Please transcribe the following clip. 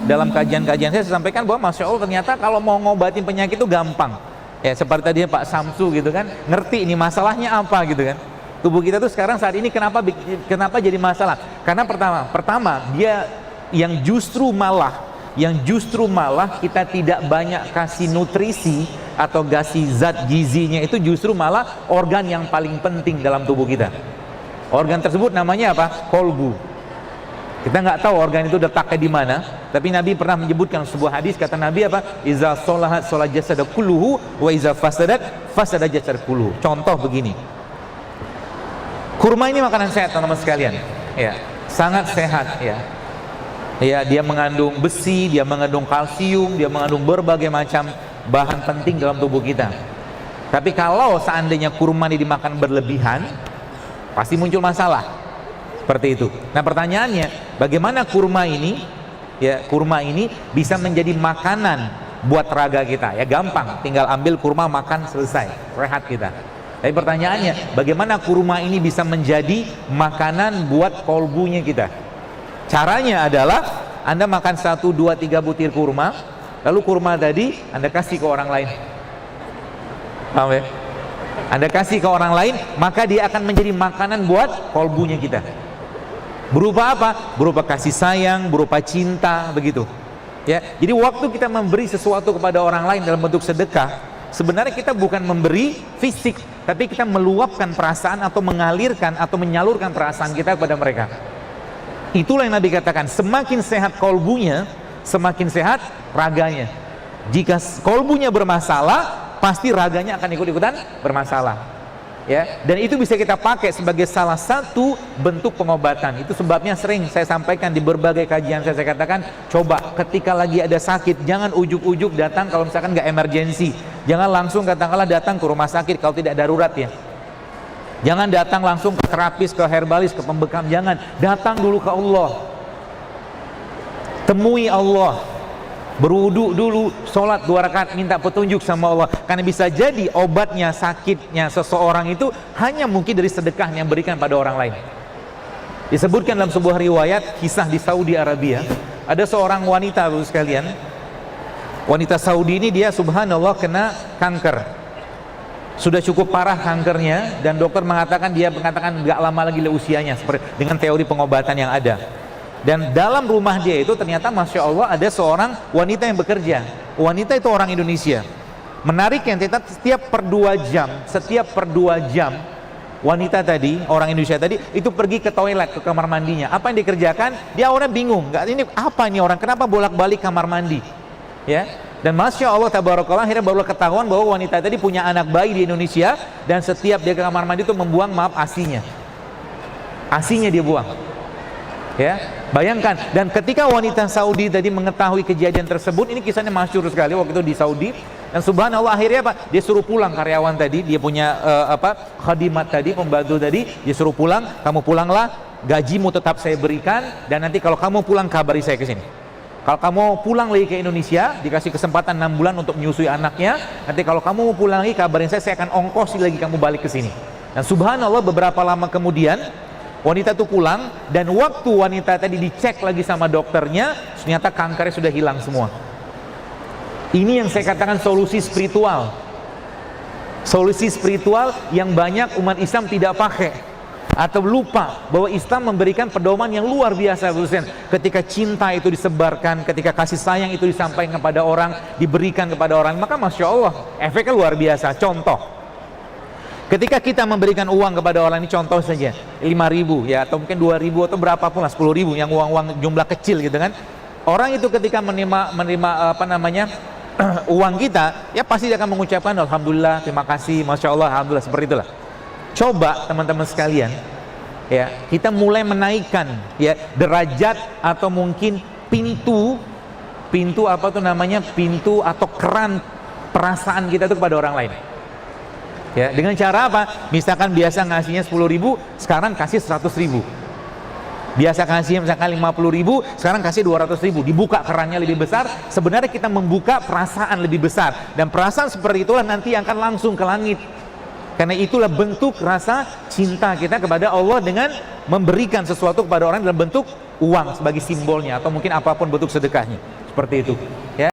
dalam kajian-kajian saya sampaikan bahwa Masya Allah ternyata kalau mau ngobatin penyakit itu gampang. Ya seperti tadi Pak Samsu gitu kan, ngerti ini masalahnya apa gitu kan. Tubuh kita tuh sekarang saat ini kenapa jadi masalah? Karena pertama dia yang justru malah kita tidak banyak kasih nutrisi atau kasih zat gizinya, itu justru malah organ yang paling penting dalam tubuh kita. Organ tersebut namanya apa? Kolbu. Kita nggak tahu organ itu letaknya di mana, tapi Nabi pernah menyebutkan sebuah hadis, kata Nabi apa? Iza sholahat sholat jasad kulluhu wa iza fasada jasad kulluhu. Contoh begini. Kurma ini makanan sehat teman-teman sekalian. Ya, sangat sehat ya. Ya, dia mengandung besi, dia mengandung kalsium, dia mengandung berbagai macam bahan penting dalam tubuh kita. Tapi kalau seandainya kurma ini dimakan berlebihan, pasti muncul masalah. Seperti itu. Nah pertanyaannya, bagaimana kurma ini bisa menjadi makanan buat raga kita? Ya gampang, tinggal ambil kurma makan selesai, rehat kita. Tapi pertanyaannya, bagaimana kurma ini bisa menjadi makanan buat kolbunya kita? Caranya adalah Anda makan 1, 2, 3 butir kurma, lalu kurma tadi Anda kasih ke orang lain. Paham ya? Anda kasih ke orang lain, maka dia akan menjadi makanan buat kolbunya kita. Berupa apa? Berupa kasih sayang, berupa cinta, begitu. Ya, jadi waktu kita memberi sesuatu kepada orang lain dalam bentuk sedekah, sebenarnya kita bukan memberi fisik, tapi kita meluapkan perasaan atau mengalirkan atau menyalurkan perasaan kita kepada mereka. Itulah yang Nabi katakan, semakin sehat kolbunya, semakin sehat raganya. Jika kolbunya bermasalah, pasti raganya akan ikut-ikutan bermasalah. Ya, dan itu bisa kita pakai sebagai salah satu bentuk pengobatan. Itu sebabnya sering saya sampaikan di berbagai kajian saya katakan, coba ketika lagi ada sakit, jangan ujuk-ujuk datang kalau misalkan nggak emergensi. Jangan langsung katakanlah datang ke rumah sakit kalau tidak darurat ya. Jangan datang langsung ke terapis, ke herbalis, ke pembekam, jangan. Datang dulu ke Allah. Temui Allah. Berwudu dulu, sholat 2 rakaat, minta petunjuk sama Allah. Karena bisa jadi obatnya, sakitnya seseorang itu hanya mungkin dari sedekah yang berikan pada orang lain. Disebutkan dalam sebuah riwayat kisah di Saudi Arabia, ada seorang wanita sekalian. Wanita Saudi ini dia subhanallah kena kanker. Sudah cukup parah kankernya, dan dokter mengatakan nggak lama lagi usianya, seperti dengan teori pengobatan yang ada. Dan dalam rumah dia itu ternyata Masya Allah ada seorang wanita yang bekerja. Wanita itu orang Indonesia. Menariknya setiap per 2 jam wanita tadi, orang Indonesia tadi itu pergi ke toilet, ke kamar mandinya. Apa yang dikerjakan? Dia awalnya bingung, ini apa ini orang, kenapa bolak-balik kamar mandi? Ya. Dan Masya Allah tabarakallah, akhirnya baru ketahuan bahwa wanita tadi punya anak bayi di Indonesia, dan setiap dia ke kamar mandi itu membuang asinya dia buang. Ya, bayangkan. Dan ketika wanita Saudi tadi mengetahui kejadian tersebut, ini kisahnya masyhur sekali waktu itu di Saudi, dan subhanallah akhirnya apa? Dia suruh pulang karyawan tadi, dia punya khadimat tadi, pembantu tadi, dia suruh pulang, kamu pulanglah, gajimu tetap saya berikan, dan nanti kalau kamu pulang kabari saya ke sini. Kalau kamu pulang lagi ke Indonesia, dikasih kesempatan 6 bulan untuk menyusui anaknya, nanti kalau kamu pulang lagi kabarin saya akan ongkosi lagi kamu balik ke sini. Dan subhanallah beberapa lama kemudian wanita itu pulang, dan waktu wanita tadi dicek lagi sama dokternya, ternyata kankernya sudah hilang semua. Ini yang saya katakan solusi spiritual. Solusi spiritual yang banyak umat Islam tidak pakai atau lupa bahwa Islam memberikan pedoman yang luar biasa. Ketika cinta itu disebarkan, ketika kasih sayang itu disampaikan kepada orang, diberikan kepada orang, maka Masya Allah efeknya luar biasa. Contoh, ketika kita memberikan uang kepada orang, ini contoh saja 5.000 ya, atau mungkin 2.000 atau berapapun lah, 10.000 yang uang jumlah kecil gitu kan. Orang itu ketika menerima uang kita, ya pasti dia akan mengucapkan alhamdulillah, terima kasih, Masya Allah, alhamdulillah, seperti itulah. Coba teman-teman sekalian ya, kita mulai menaikkan ya derajat atau mungkin pintu atau keran perasaan kita itu kepada orang lain. Ya, dengan cara apa? Misalkan biasa ngasihnya 10.000, sekarang kasih 100.000. Biasa kasih misalkan 50.000, sekarang kasih 200.000. Dibuka kerannya lebih besar. Sebenarnya kita membuka perasaan lebih besar, dan perasaan seperti itulah nanti yang akan langsung ke langit. Karena itulah bentuk rasa cinta kita kepada Allah dengan memberikan sesuatu kepada orang dalam bentuk uang sebagai simbolnya, atau mungkin apapun bentuk sedekahnya. Seperti itu, ya.